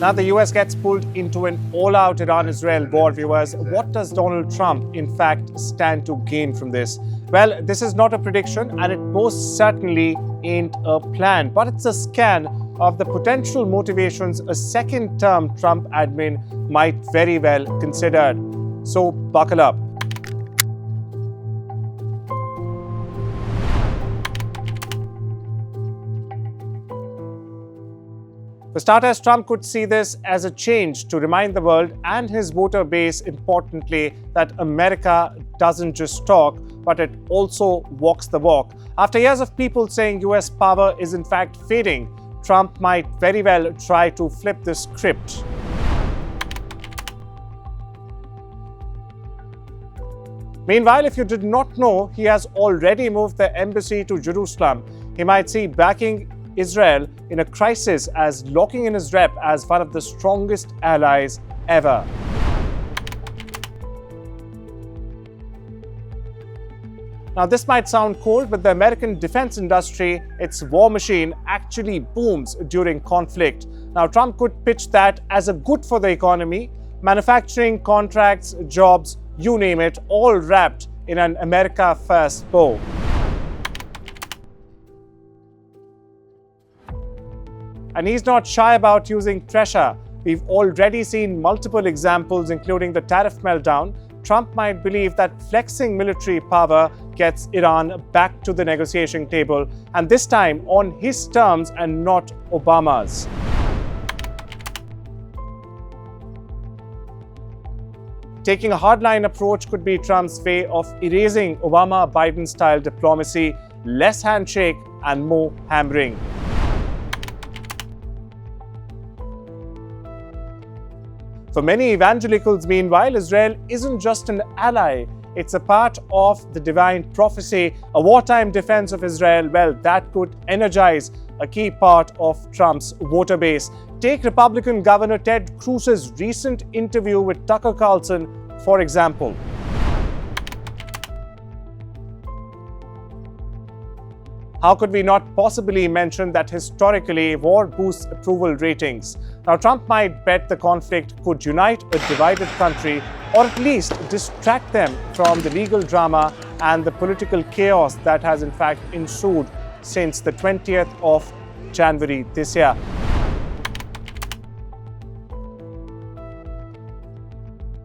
Now the US gets pulled into an all-out Iran-Israel war, viewers. What does Donald Trump, in fact, stand to gain from this? Well, this is not a prediction, and it most certainly ain't a plan, but it's a scan of the potential motivations a second-term Trump admin might very well consider. So buckle up. For starters, Trump could see this as a change to remind the world and his voter base, importantly, that America doesn't just talk, but it also walks the walk. After years of people saying US power is in fact fading, Trump might very well try to flip the script. Meanwhile, if you did not know, he has already moved the embassy to Jerusalem. He might see backing Israel in a crisis as locking in his rep as one of the strongest allies ever. Now, this might sound cold, but the American defense industry, its war machine, actually booms during conflict. Now, Trump could pitch that as a good for the economy, manufacturing, contracts, jobs, you name it, all wrapped in an America First bow. And he's not shy about using pressure. We've already seen multiple examples, including the tariff meltdown. Trump might believe that flexing military power gets Iran back to the negotiation table, and this time on his terms and not Obama's. Taking a hardline approach could be Trump's way of erasing Obama-Biden-style diplomacy, less handshake and more hammering. For many evangelicals, meanwhile, Israel isn't just an ally. It's a part of the divine prophecy, a wartime defense of Israel. Well, that could energize a key part of Trump's voter base. Take Republican Governor Ted Cruz's recent interview with Tucker Carlson, for example. How could we not possibly mention that historically war boosts approval ratings? Now, Trump might bet the conflict could unite a divided country, or at least distract them from the legal drama and the political chaos that has in fact ensued since the 20th of January this year.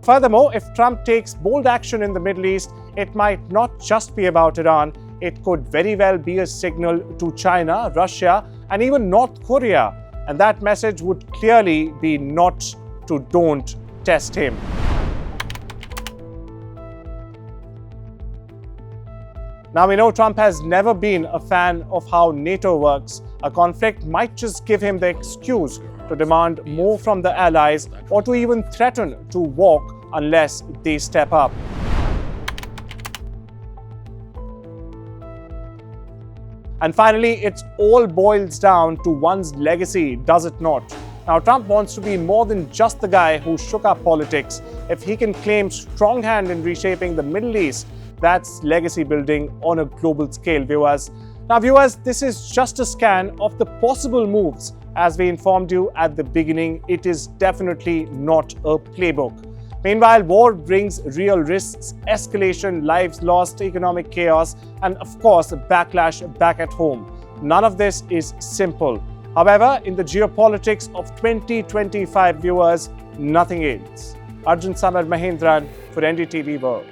Furthermore, if Trump takes bold action in the Middle East, it might not just be about Iran. It could very well be a signal to China, Russia, and even North Korea. And that message would clearly be not to don't test him. Now, we know Trump has never been a fan of how NATO works. A conflict might just give him the excuse to demand more from the allies or to even threaten to walk unless they step up. And finally, it all boils down to one's legacy, does it not? Now, Trump wants to be more than just the guy who shook up politics. If he can claim strong hand in reshaping the Middle East, that's legacy building on a global scale, viewers. Now, viewers, this is just a scan of the possible moves. As we informed you at the beginning, it is definitely not a playbook. Meanwhile, war brings real risks, escalation, lives lost, economic chaos, and of course, a backlash back at home. None of this is simple. However, in the geopolitics of 2025, viewers, nothing is. Arjun, Samar, Mahendran for NDTV World.